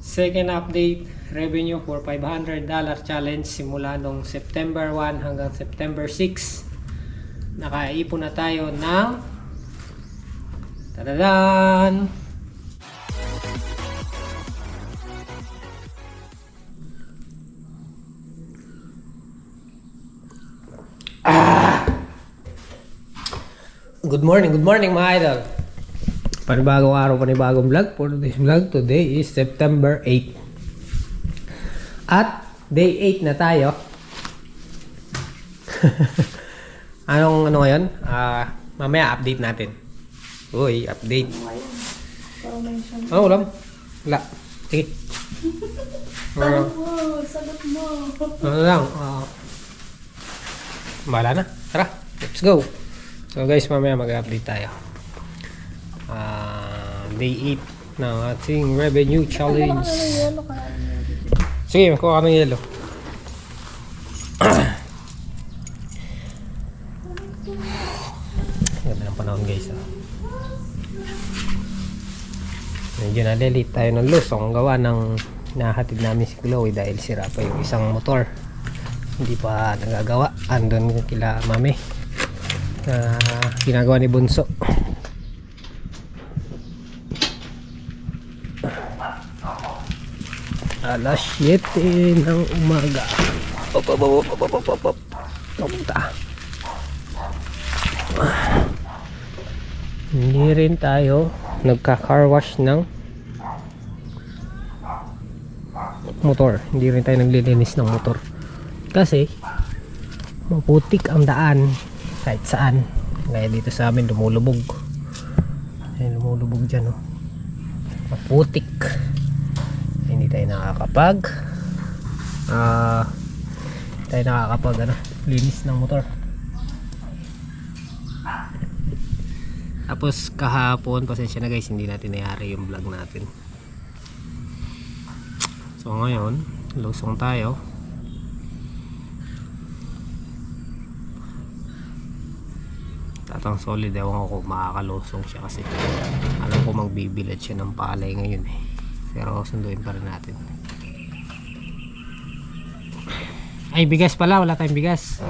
Second update, revenue for $500 challenge simula nung September 1 hanggang September 6. Nakaipon na tayo ng tadadan! Good morning mga idol. Panibagong araw, panibagong vlog. For today's vlog, today is September 8. At day 8 na tayo. Ano ngayon? Mamaya update natin. Uy, update. Ano ulam? Wala. Sige. Sagot mo. Ano lang? Bahala na. Tara, let's go. So guys, mamaya mag-update tayo. Day 8 ng ating revenue challenge. Sige, makuha ka ng yelo. Ganda ng panahon guys. Medyo na-delete tayo ng lusong gawa ng nahatid namin si Chloe dahil sira pa yung isang motor. Hindi pa nagagawa. Andun kila mami. Ginagawa ni Bunso. Alas 7 ng umaga. Papunta. Hindi rin tayo nagka-car wash ng motor. Hindi rin tayo naglilinis ng motor. Kasi maputik ang daan kahit saan. Gaya dito sa amin lumulubog. Ayun, lumulubog dyan, oh. Maputik. Hindi tayo nakakapag linis ng motor. Tapos kahapon, pasensya na guys, hindi natin nayari yung vlog natin. So ngayon, lusong tayo. Tatang solid, ewan ko kung makakalusong siya kasi alam ko magbibilad siya ng palay ngayon eh. Pero sunduin pa rin natin. Ay, bigas pala. Wala tayong bigas.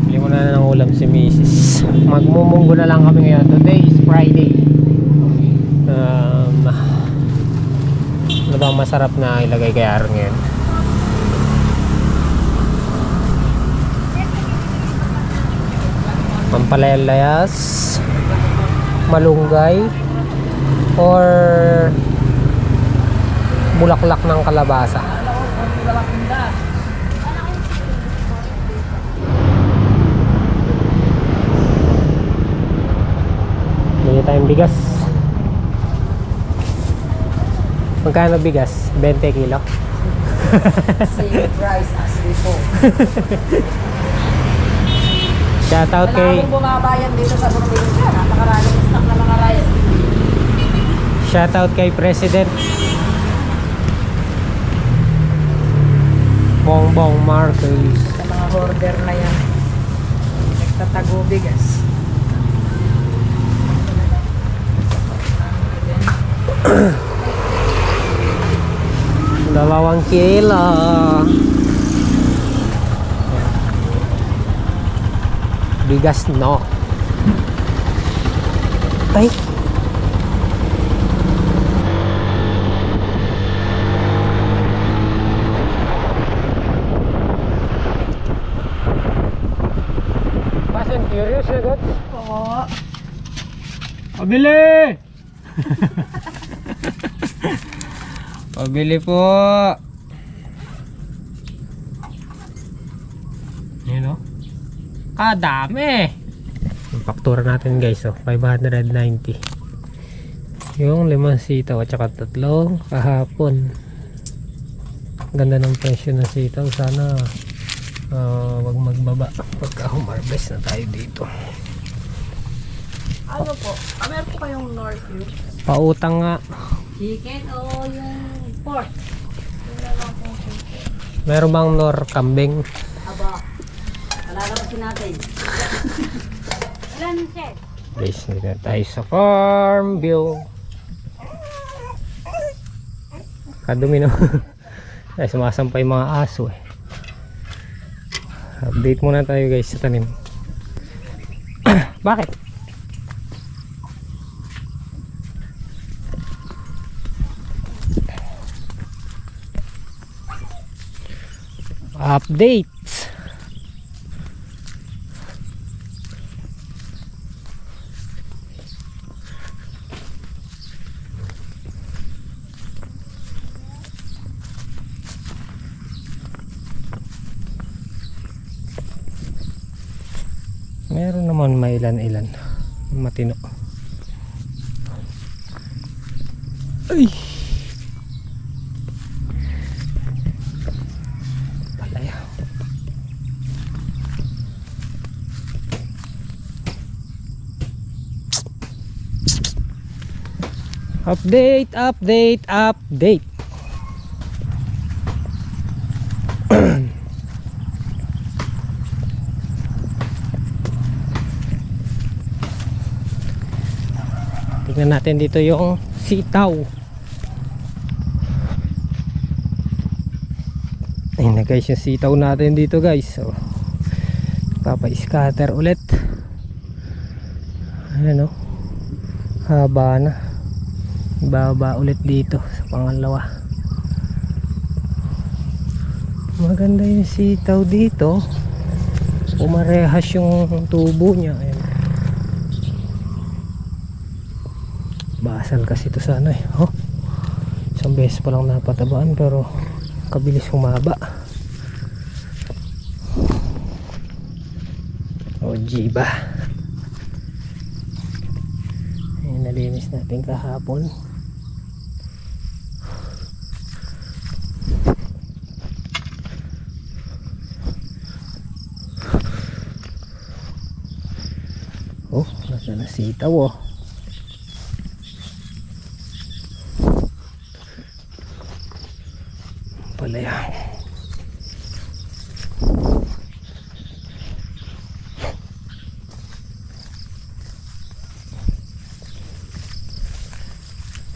Bili mo na ng ulam si Mrs. Magmumunggo na lang kami ngayon. Today is Friday. Ano ba masarap na ilagay kay Aaron ngayon? Pampalayas, malunggay, or bulaklak ng kalabasa. Bili tayong bigas. Magkano bigas? 20 kilo? Same price as before. Shoutout kay bumabayan dito sa probinsya. Napakaraming stock na mga rice. Shoutout kay President Bongbong Marcos. Sa mga order na yan. Nagtatago bigas. Dalawang kilo. Bigas no. Ay. Fast and Furious na God? Oo. Pabili! Pabili po. Yun o. Dami. Yung faktura natin guys, oh, 590. Yung 5 sitaw at saka 3 kahapon. Ganda ng presyo ng sitaw. Sana wag magbaba pagka humarvest na tayo dito. Ano po? Meron po kayong Northview? Pautang nga. Chicken o yung pork? Meron bang nor kambing? Aba. Lalabas natin. Ilan, chef? Guys, dito na tayo sa Farmville. Kadumi no. Ay, sumasampay mga aso eh. Update muna tayo guys sa tanim. Bakit? Update. Meron naman mailan-ilan matino. Ay, palaya. Update, update, update. Tignan natin dito yung sitaw. Ayun na guys yung sitaw natin dito guys. So, papa-scatter ulit. Ayan o. Haba na. Ibaba ulit dito sa pangalawa. Maganda yung sitaw dito. Umarehas yung tubo niya. Ayan. Basal kasi ito sa ano eh. Oh, isang beses pa lang napatabaan pero kabilis humaba. O jiba. Ayan, nalinis natin kahapon. Oh, nasa na sitaw oh. Palaya.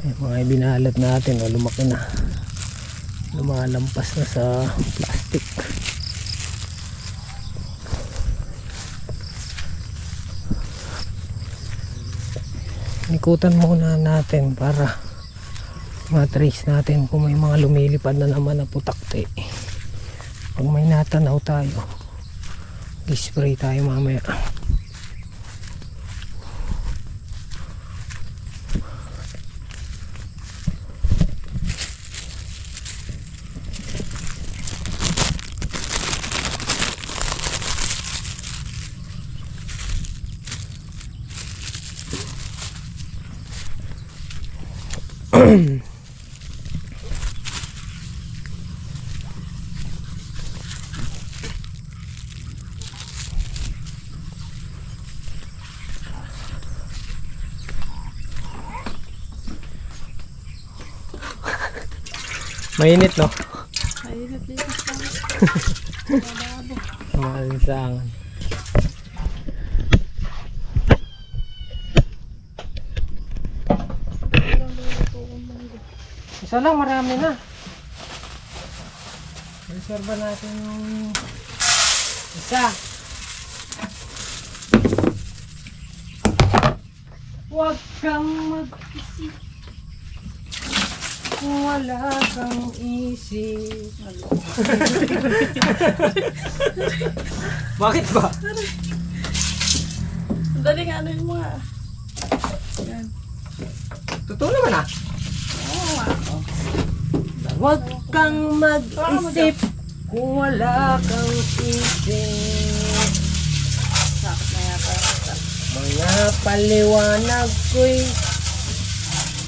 Yung mga ibinalat natin o lumaki na, lumalampas na sa plastic. Ikutan muna natin para matrace natin kung may mga lumilipad na naman na putakte. Pag may natanaw tayo, i-spray tayo mamaya. Mainit no? Mainit dito sa Malansangan. Isa lang, marami na. Reserva natin yung isa. Huwag kang mag-isip kung wala kang isip. Bakit ba? Dali nga ano yung mga. Yan. Totoo naman ah. Oo nga. Huwag kang mag-isip kung wala kang isip. Sakit na yata. Mga paliwanag ko'y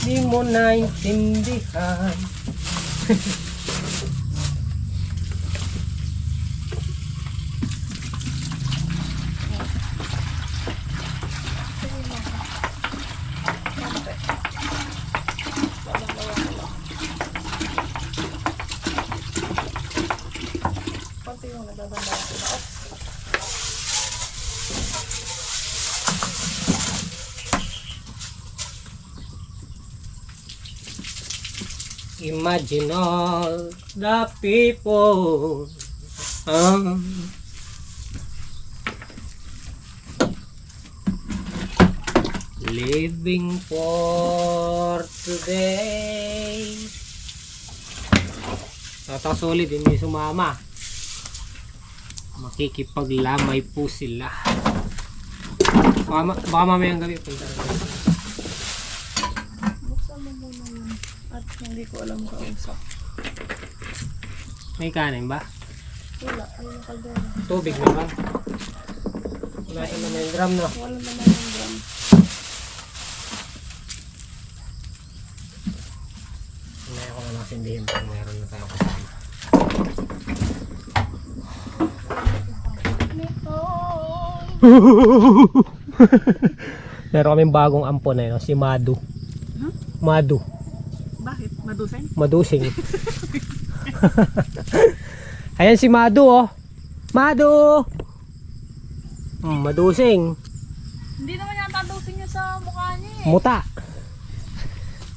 di mo naintindihan. Konti yung nagdadanda ko. Imagine all the people. Living for today. Ito solid, hindi sumama. Makikipaglamay po sila. Baka mamayang gabi punta na. Buksan mo muna yun. At hindi ko alam kausap. May kanin ba? Wala, ayun ka doon. Tubig naman. Wala naman yung drum, no? Wala naman yung drum. Ngayon ko na nasindihin pag mayroon na tayong kasama. Meron kaming bagong ampon eh, no? Si Madu. Huh? Madu. Bakit? Madusay? Madusing. Ayan si Madu, oh. Madu! Madusing. Hindi naman yata dusing niya sa mukha niya eh. Muta.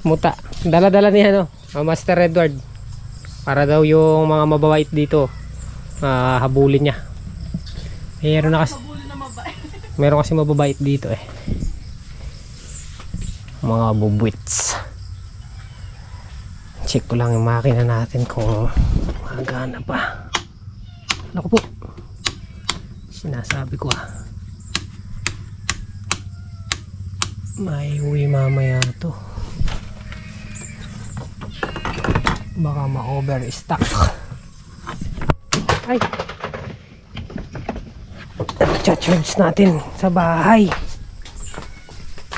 Muta. Dala-dala niya, no? Master Edward. Para daw yung mga mababait dito, habulin niya. Meron na kasi, Mabuli na mabait. meron kasi mababait dito eh. Mga bubwits. Check ko lang yung makina natin kung magana pa. Naku po. Sinasabi ko may uwi mamaya to. Baka ma-overstock. Ay! Charge natin sa bahay.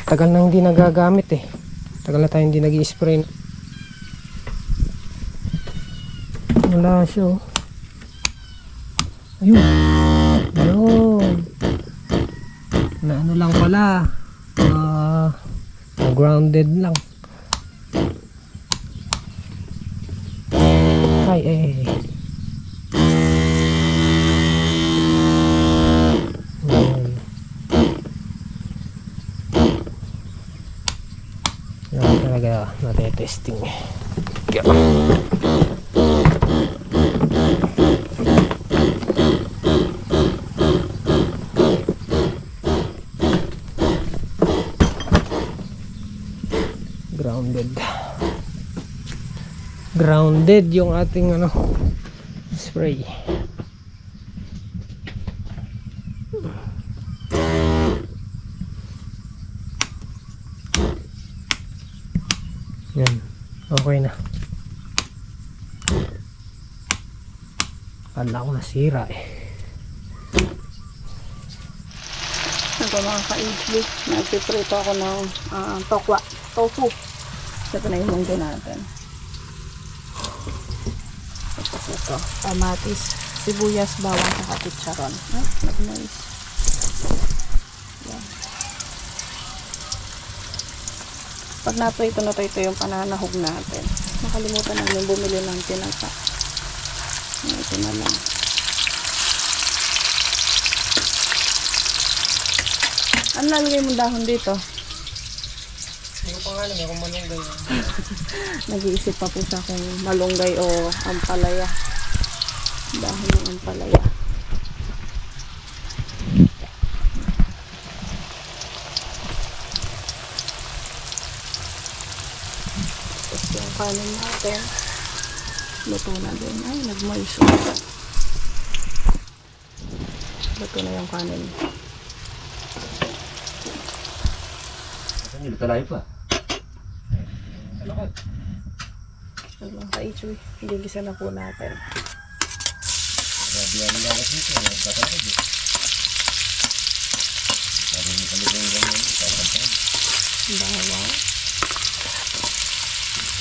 Tagal na hindi nagagamit eh. Tagal na tayo hindi nag-i-spray. Wala siya, oh. Ayun. Ayun. Na ano lang pala. Grounded lang. Ay, eh. Yan talaga natetesting. Yeah. Grounded yung ating ano spray. Yan, okay na. Kala ko nasira eh. Ito mga ka-idli, nagpiprito ako ng tokwa, tofu. Ito na yung munggo natin. Tapos ito, kamatis, sibuyas, bawang, saka chicharon. Ay, nag-noise. Yan. Pag ito na ito yung pananahog natin. Nakalimutan namin bumili ng tinata. Ito na lang. Ano lalagay mong dahon dito? Hindi ko pa nga alam kung malunggay. Nag-iisip pa po siya kung malunggay o ampalaya. Dahon ng ampalaya. Tapos yung kanin natin. Luto na din. Ay, nag-moist. Luto na yung kanin. Hindi talayo pa. Mga ka-ichoy, gigisa na po natin. Grabe ang lakas nito. Nagkakasag eh. Sabi niyo kami kung ganyan. Kakantay. Bawang.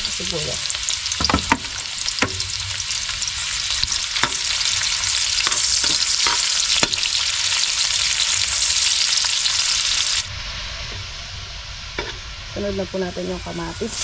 Sibuyas. Sunod na po natin yung kamatis.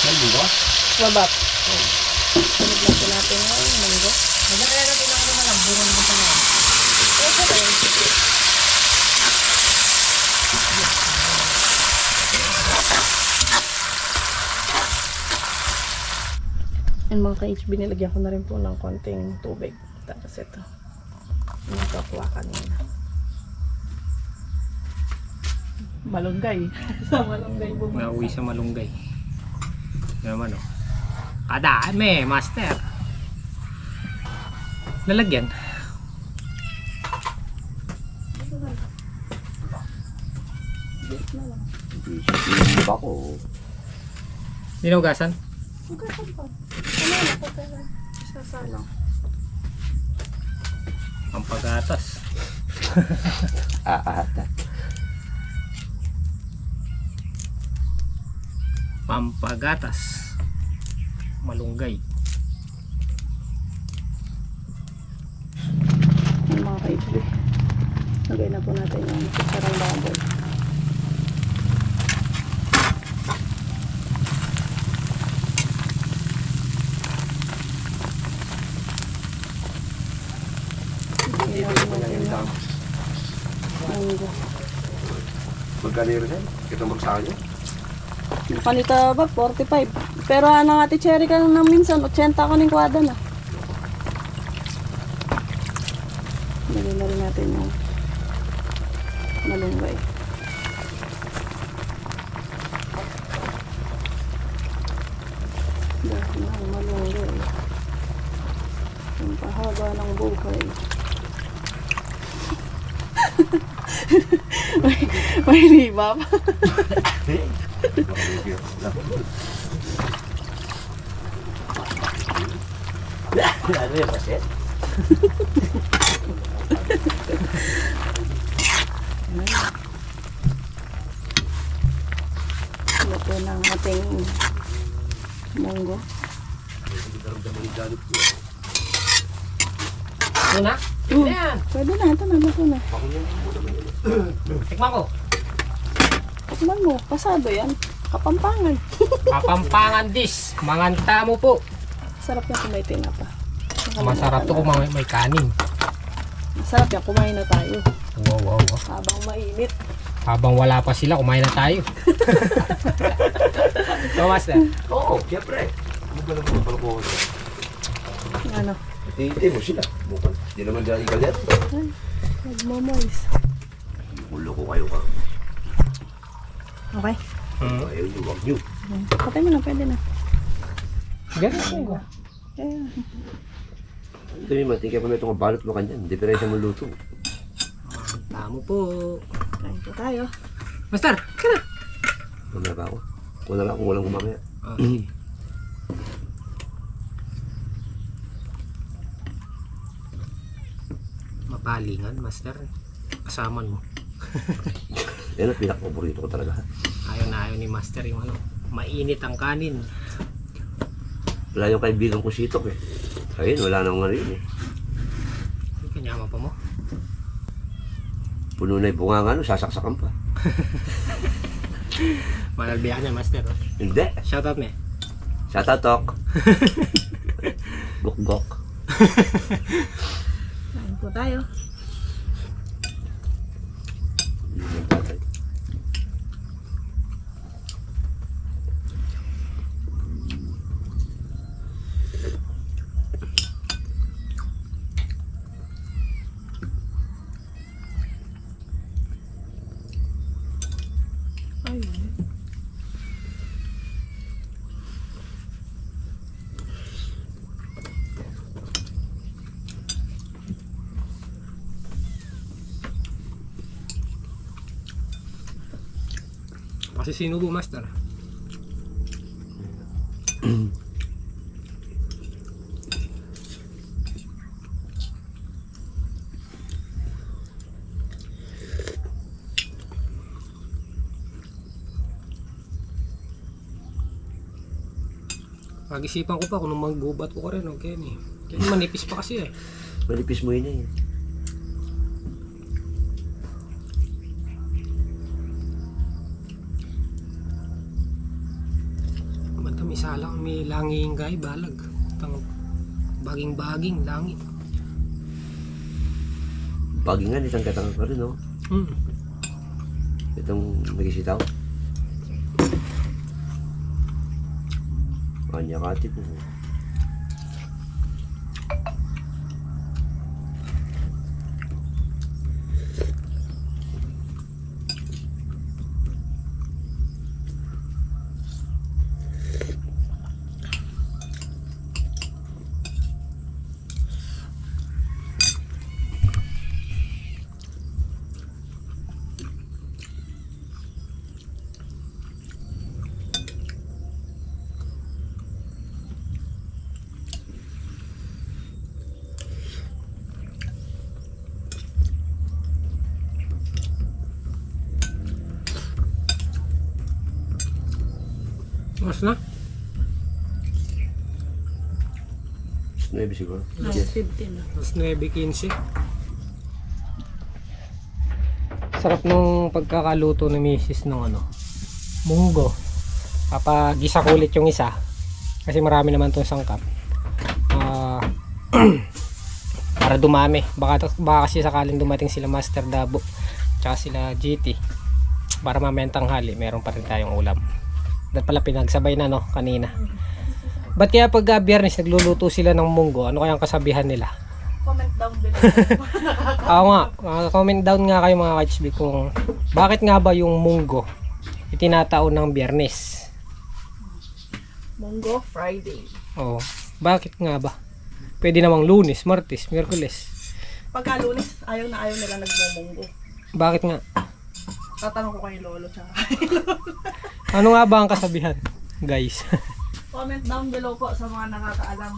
Saan mo ba? Wabap. Sunod lang po natin yung munggo. Magkakaya natin ako naman lang. Bungan mo pa na. Okay rin. And mga ka-HB, nilagyan ko na rin po ng konting tubig. Tapos ito. Yung kakuha kanina. Malunggay. Sa malunggay po. Nauwi sa malunggay. Yan naman o. Kadami, master. Lalagyan. Hindi ba ako? Dinugasan? Hugasan pa. Ano na, hugasan. Sasalang. Ang pagatas. Pampagatas. Malunggay. Yung mga ka-HB. Lagay na po natin yung sarang baboy. Munggo. Magkano yun yan? Kitang magsakan yun? Kanita ba? 45. Pero ano ate Cherry ka na minsan, 80 ka ng kwada na. Lagyan na rin natin yung malunggay. Dahil na malunggay. Ang pahaba ng buhay. may liba pa. Ano yun kasi? Luto ng ating munggo. Ano na? Yan. Pwede na, ito na, luto na. Tikman ko. Tikman mo, pasado yan. Kapampangan. Kapampangan dish. Manganta mo po. Sarap yan kung may tinapa. Masarap to kung may kanin. Masarap yan, kumain na tayo. Wow, wow, wow. Habang mainit. Habang wala pa sila, kumain na tayo. So, master. Oo, siyempre. Mukha na mga palakuhan. Ano? Hintay mo sila. Mukha. Hindi naman dyan ikaw yan. Ay, nagmamoys. Ulo ko kayo ka. Okay. Ayaw nyo, wag nyo. Patay mo na, pwede na. Ganun ko. Ayan. Ito yung matingkay pa may itong balot mo kanyan. Diferensya mo luto. Tamo po. Kain po tayo. Master, kaya na. Mamaya ba ako? Wala nga kung walang kumamaya. Okay. Mapalingan, master. Kasaman mo. Yan ang pinaka-paborito ko talaga. Ayaw na ayaw ni master yung ano. Mainit ang kanin. Wala yung kaibigan ko sitok eh. Ayun, wala nang nga rin eh. Kanyama pa mo. Puno na yung bunga nga no, sasaksakan pa. Malalbiyak niya, master. Hindi. Shoutout me. Shatatok. Gok-gok. Kain po tayo. Yun yung tatay. Ayun. Kasi sinubo, master. Pag-isipan ko pa kung magbubat ko rin, okay ni. Kaya manipis pa kasi eh. Malipis mo yun eh. Matamis. Isala may langing gay balag. Tang baging-baging langi. Bagingan, isang katang pa rin, no? Itong nagisitaw. Kanya kati po. Mas na? 9 siguro. 9:15 na. Mas 9:15. Sarap nung pagkakaluto ni Mrs. ng ano, munggo. Papagisa ko ulit yung isa kasi marami naman itong sangkap. Para dumami. Baka kasi sakaling dumating sila Master Dabo tsaka sila GT para mamayang tanghali meron pa rin tayong ulam. Dahil pala pinagsabay na no kanina. Ba't kaya pag Biyernes nagluluto sila ng munggo, ano kayang kasabihan nila? Comment down below. Oo nga, comment down nga kayo mga HB kung bakit nga ba yung munggo itinataon ng Biyernes? Munggo Friday. Oo, bakit nga ba? Pwede namang Lunes, Martes, Miyerkules. Pagka Lunes, ayaw nila nagmumunggo. Bakit nga? Tatanong ko kay Lolo tsaka. Ano nga ba ang kasabihan, guys? Comment down below po sa mga nakakaalam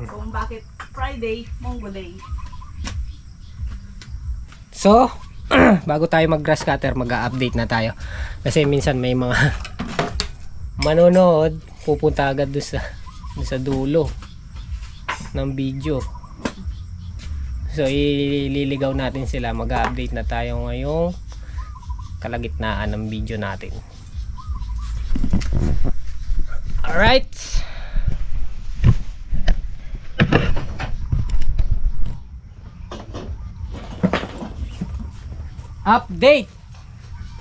kung bakit Friday, Munggo Day. So, bago tayo mag-grass cutter, mag-update na tayo. Kasi minsan may mga manonood, pupunta agad doon sa dulo ng video. So, ililigaw natin sila. Mag-update na tayo ngayong kalagitnaan ng video natin. Alright. Update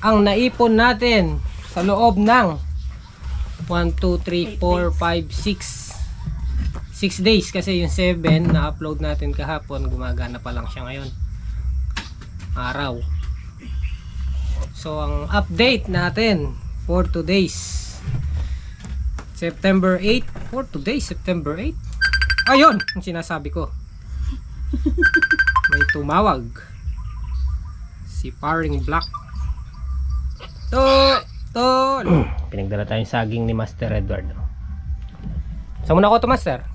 ang naipon natin sa loob ng 1, 2, 3, 4, 5, 6 days kasi yung 7 na upload natin kahapon gumagana pa lang siya ngayon araw. So ang update natin for today's September 8 for today September 8 ayun ang sinasabi ko. May tumawag si Paring Black pinagdala tayong saging ni Master Edward. Saan mo na ako to, Master?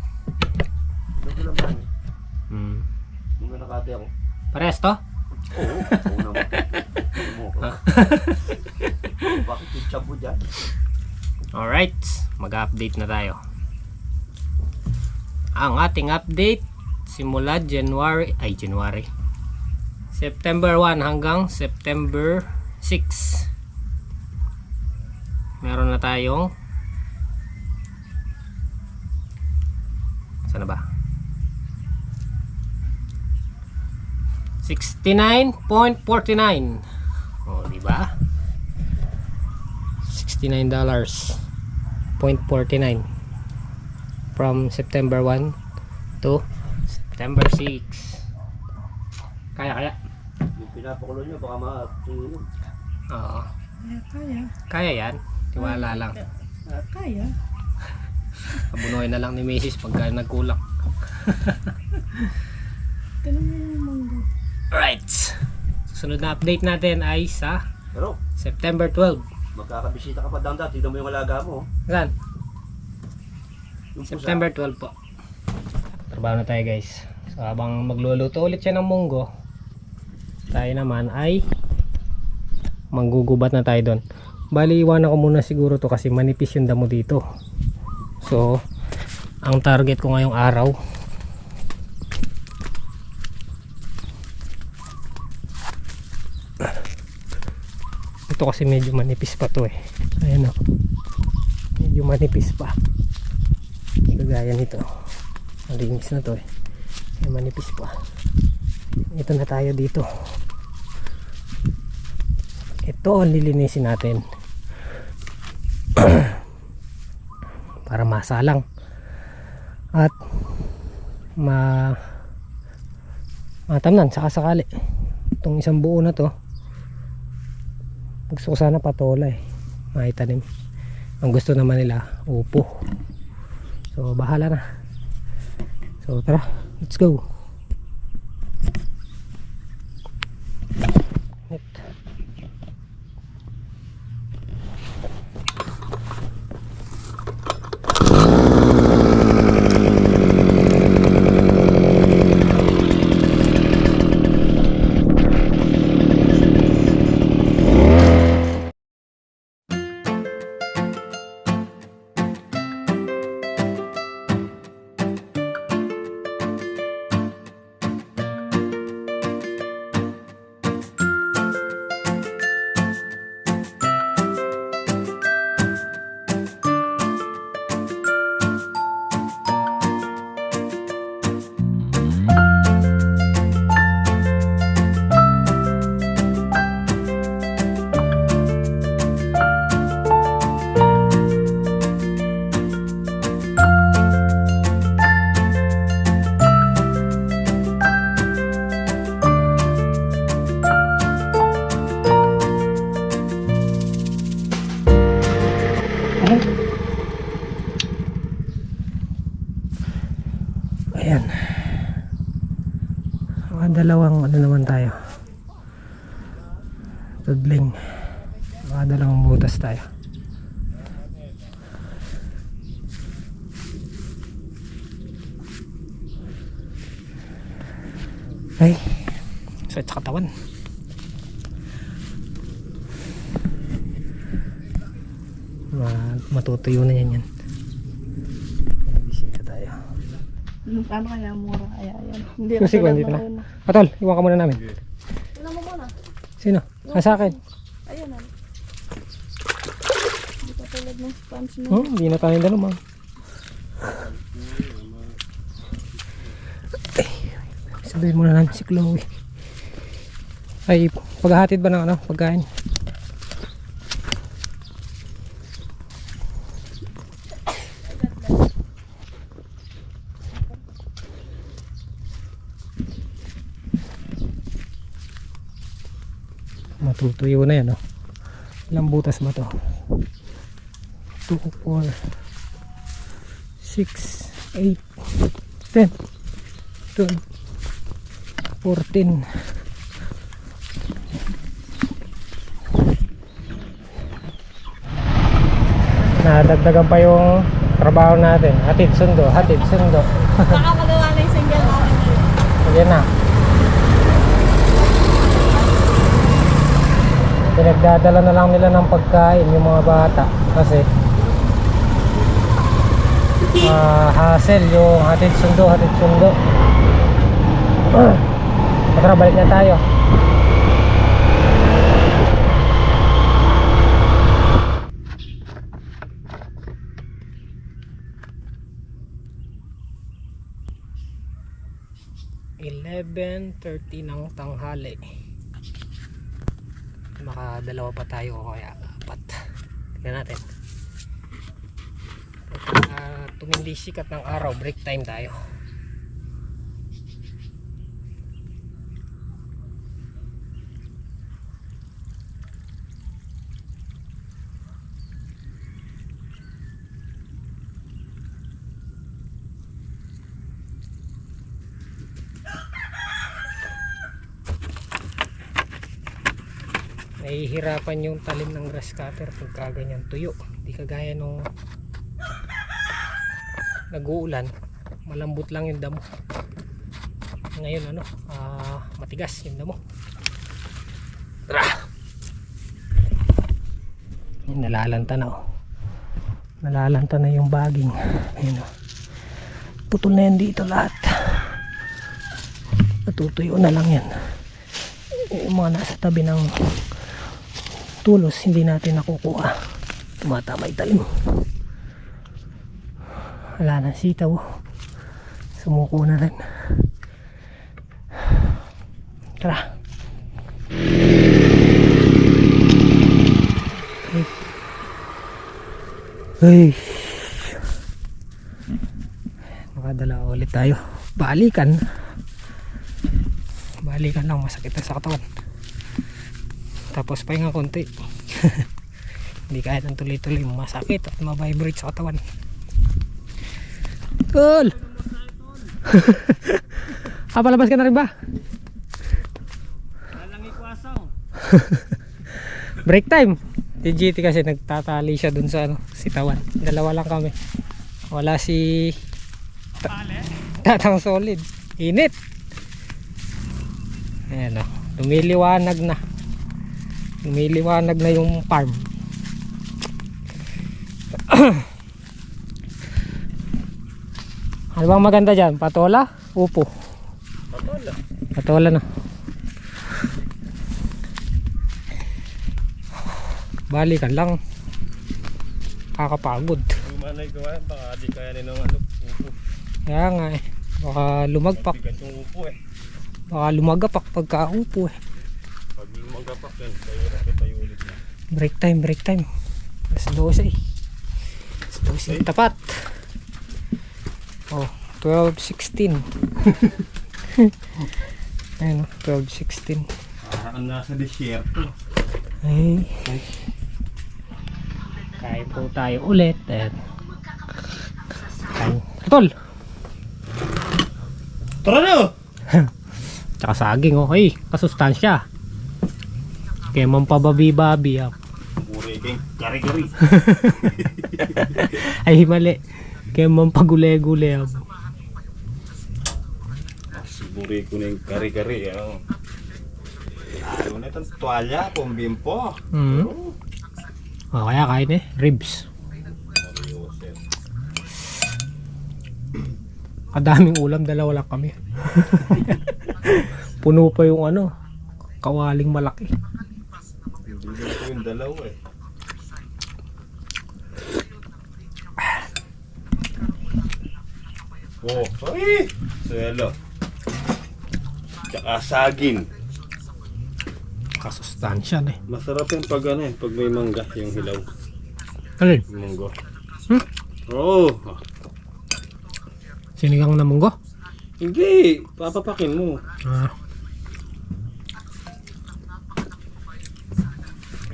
Ano naman? Mga nakati ako. Parehas to? Oo naman. Bakit yung chabo dyan? Alright, mag-update na tayo. Ang ating update simula January September 1 hanggang September 6 meron na tayong sana ba 69.49 oh diba $69.49 from September 1 to September 6 kaya Yung pinapakulo nyo baka matulog. oo kaya yan tiwala lang Kaya. abunuhin na lang ni Mrs. pagka nagkulak. Tinan mo yung munggo. Alright, susunod na update natin ay sa Pero September 12. magkakabisita ka pa down dati. Tignan mo yung alaga mo. Saan? Yung pusa. September 12 po. Trabaho na tayo guys. So habang magluluto ulit siya ng munggo, tayo naman ay manggugubat na tayo doon. Bali iwanan ko muna siguro to kasi manipis yung damo dito. So ang target ko ngayong araw ito kasi medyo manipis pa to eh. Ayan o, medyo manipis pa. Hindi kagaya nito. Malinis na to eh. May manipis pa. Ito na tayo dito. Ito ang lilinisin natin. Para masalang. At matamnan saka sakali. Itong isang buo na to. Gusto ko sana patola eh. Maitanim. Ang gusto naman nila upo. So bahala na. So tara, let's go. Ayan. Dalawang ano naman tayo. Tudling. Dalawang butas tayo. Ay. Sakit sa katawan. Matutuyo na yan. Bisita tayo. Ano kaya mura kaya yan? Hindi Kasi kung dito na. Patol, iwan ka muna namin. Ano mo muna? Sino? Sa akin. Ayun na. Hindi pa tulad ng sponge na. Oh, hindi na tayo dalawa. Ay, sabihin muna namin si Chloe. Ay, paghahatid ba ng ano, pagkain? Matutuyo na yan, oh. Ilang butas ba to? 2, 4 6, 8 10 12 14. Nadagdagan pa yung trabaho natin. Hatid sundo. Nakakagawa na yung single natin. Sige na. Pinagdadala na lang nila ng pagkain yung mga bata kasi hassle yung hatid sundo. Tara, balik na tayo. (11:30) ng tanghali. Makadalawa pa tayo o kaya 4. Tignan natin. Tumindi sikat ng araw, break time tayo. Nahihirapan yung talim ng grass cutter pagka ganyan tuyo. Hindi kagaya nung nag-uulan, malambot lang yung damo. Ngayon matigas yung damo. Tara! Nalalanta na, oh. Nalalanta na yung baging. Ayun, oh. Putol na yan dito lahat. Natutuyo na lang yan. Yung mga nasa tabi ng tulos hindi natin nakukuha, tumatama yung talim. Wala nang sitaw. Sumuko na rin. Tara. Ay. Nakadala ulit tayo. Balikan. Balikan lang, masakit na sa katawan. Tapos pahinga konti. Hindi kaya ng tuloy-tuloy, masakit at mabibrate sa katawan. Cool. Palabas ka na rin ba? Walang ikwasaw. Break time. Si GT kasi nagtatali siya dun sa sitawan. Dalawa lang kami. Wala si Tatang Solid. Init. Ayan o. Lumiliwanag na. Lumiliwanag na yung farm. Ano bang maganda dyan? Patola? Upo? Patola. Patola na. Balikan lang. Kakapagod. Lumanay gawa, baka di kaya nila ng upo. Kaya nga eh. Baka lumagpak. Bigat yung upo eh. Baka lumagapak pagka upo eh. Pag magapak yan, tayo ulit na. Break time, break time. Alas 12 eh. Alas 12 tapat. Oh, 12:16. Ayun, 12:16. Parang nasa desierto. Ay. Kain po tayo ulit. Ayan. Kain. Tol! Tara na! Tsaka saging oh. Ay, kasustansya. Kaya mampababi-babi ah. Puri keng kari-kari. Ay, mali. Kaya mampagule-gule ah. Siguro ko na yung kari-kari. Ayaw na itong tuwalya, pumbimpo. Oh, kaya kain eh. Ribs. Kadaming ulam, dalawa lang kami. Puno pa yung kawaling malaki. Hindi ko yung dalawa eh. Oh, ay! Suelo. Tsaka saging. Kasustansya na eh. Masarap yan pag pag may mangga yung hilaw. Alin? Yung munggo. Hmm? Oo. Sinigang na munggo? Hindi, papapakin mo. Ah.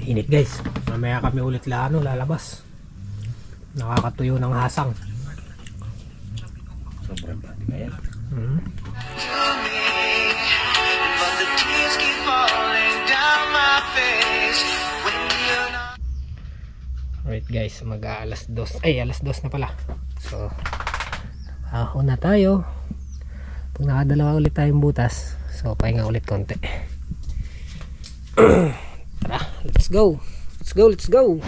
Init guys. Mamaya kami ulit lalabas. Nakakatuyo ng hasang. Sobrang bati kaya. But the tears keep falling down my face when you're not. Alright guys, alas 2. Ay, alas 2 na pala. So, ahon na tayo. Pag nakadalawa ulit tayong butas, so pahinga ulit konti. Tara, let's go. Let's go, let's go.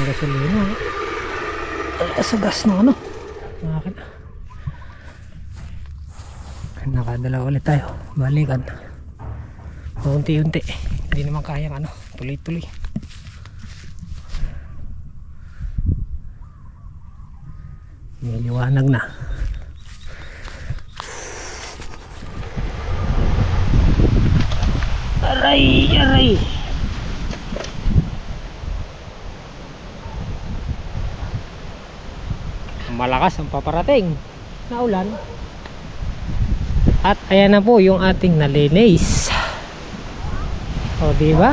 Gasolina. Sa gas ng akin. Nakadala ulit tayo. Balikan. Unti-unti. Hindi naman kayang tuloy-tuloy. May liwanag na. Aray! Aray! Malakas ang paparating na ulan. At ayan na po yung ating nalinis. O diba?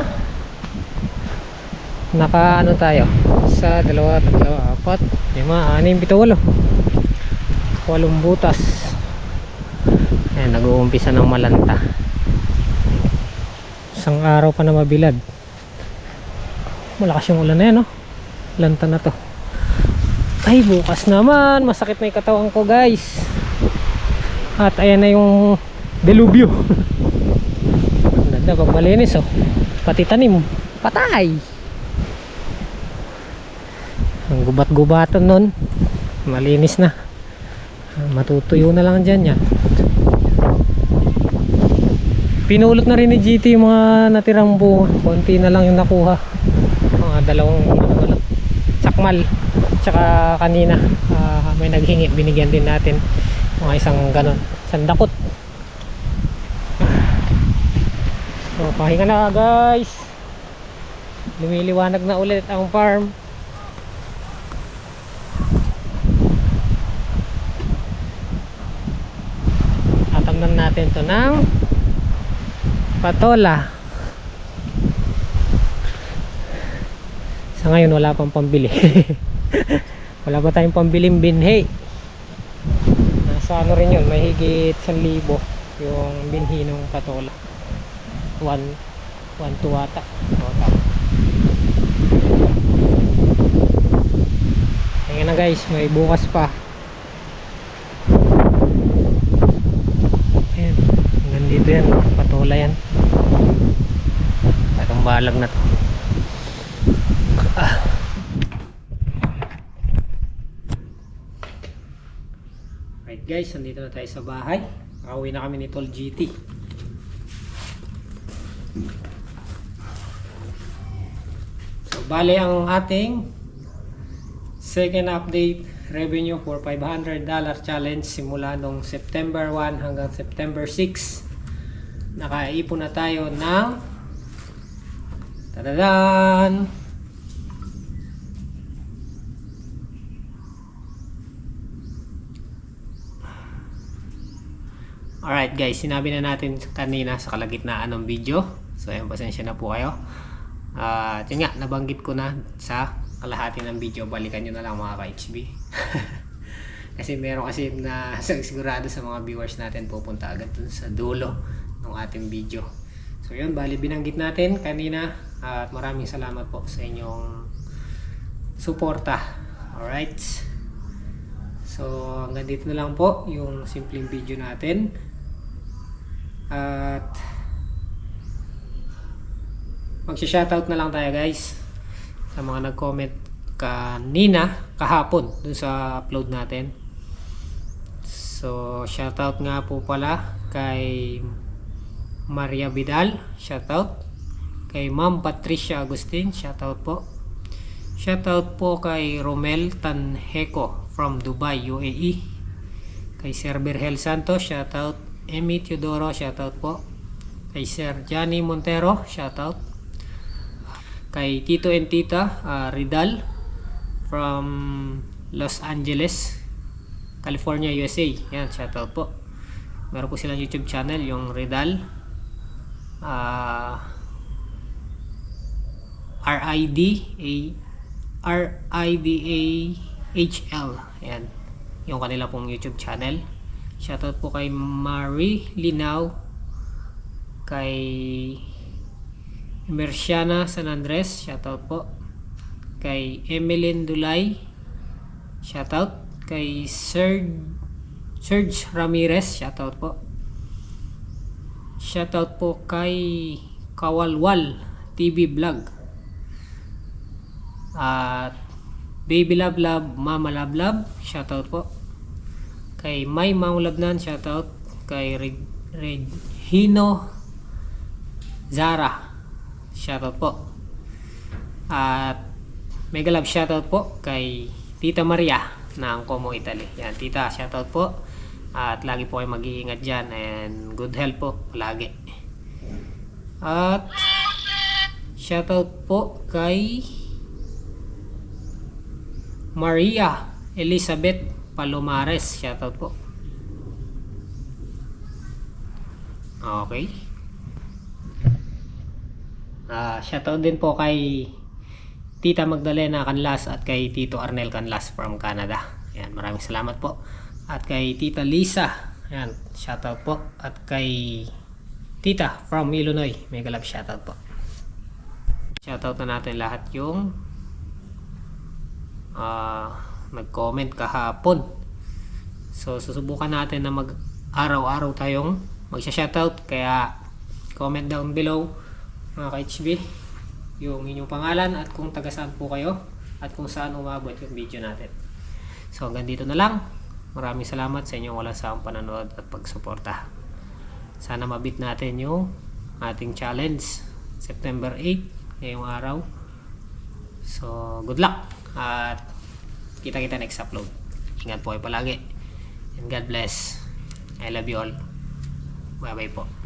Naka tayo sa 2, 3, 4, 5, 6, 7, 8 butas. Ayan, nag-uumpisa ng malanta. Isang araw pa na mabilad. Malakas yung ulan na yan, no? Lanta na to. Ay, bukas naman. Masakit na yung katawan ko, guys. At ayan na yung Delubyo. Ang ganda pag malinis oh. Pati tanim, patay. Ang gubat-gubatan nun, malinis na. Matutuyo na lang dyan yan. Pinulot na rin ni GT yung mga natirang bunga. Konti na lang yung nakuha. Mga dalawang sakmal. Tsaka kanina may naghingi, binigyan din natin mga isang ganon, sandakot. So pahinga na guys, lumiliwanag na ulit ang farm. Tatamnan natin to ng patola. Sa ngayon wala pang pambili. Wala pa tayong pambiling binhi. Nasa ano rin yun, may higit 1,000 yung binhi ng patola. 1-2 ata. Ayan na guys, may bukas pa. Ayan, hanggang dito yan, patola yan. Itong balag na to. Right guys, nandito na tayo sa bahay. Nakauwi na kami ni Tol GT. So bale ang ating second update revenue for $500 challenge simula nung September 1 hanggang September 6. Nakaipon na tayo ng tadadan, alright guys, sinabi na natin kanina sa kalagitnaan ng video. So ayun, pasensya na po kayo. Yun nga, nabanggit ko na sa kalahati ng video. Balikan nyo na lang mga ka-HB. Kasi meron kasi na sigurado sa mga viewers natin pupunta agad dun sa dulo ng ating video. So yun, bali binanggit natin kanina. At maraming salamat po sa inyong suporta. Alright. So hanggang dito na lang po yung simpleng video natin. At magsha-shoutout na lang tayo guys sa mga nag-comment kanina, kahapon dun sa upload natin. So shoutout nga po pala kay Maria Vidal, shoutout. Kay Ma'am Patricia Agustin, shoutout po. Shoutout po kay Romel Tanheco from Dubai, UAE. Kay Sir Berhel Santos, shoutout. Emmy Teodoro, shoutout po. Kay Sir Johnny Montero, shoutout. Kay Tito and Tita Ridal from Los Angeles, California, USA. Yan, shoutout po. Meron po silang YouTube channel, yung Ridal RIDAHL. Yan, yung kanila pong YouTube channel. Shoutout po kay Marie Linaw, kay Merciana San Andres, shoutout po. Kay Emeline Dulay, shoutout. Kay Serge Ramirez, shoutout po. Shoutout po kay Kawalwal TV Vlog. At Baby Love Love, Mama Love Love, shoutout po. Kay May Maulabnan, shoutout. Kay Regino Zara, shoutout po. At mega love shoutout po kay Tita Maria ng Como, Italy. Yan, Tita, shoutout po. At lagi po kayo mag-iingat dyan and good health po lagi. At shoutout po kay Maria Elizabeth Palomares, shoutout po. Okay. Shoutout din po kay Tita Magdalena Canlas at kay Tito Arnel Canlas from Canada. Ayan, maraming salamat po. At kay Tita Lisa, ayan, shoutout po. At kay Tita from Illinois, mega love shoutout po. Shoutout na natin lahat yung nag-comment kahapon. So susubukan natin na araw-araw tayong magsha-shoutout. Kaya comment down below mga ka-HB yung inyong pangalan at kung taga saan po kayo at kung saan umabot yung video natin. So hanggang dito na lang. Maraming salamat sa inyong walang sawang panonood at pagsuporta. Sana mabit natin yung ating challenge September 8 ngayong araw. So good luck at kita-kita next upload. Ingat po kayo palagi and God bless. I love you all. Bye bye po.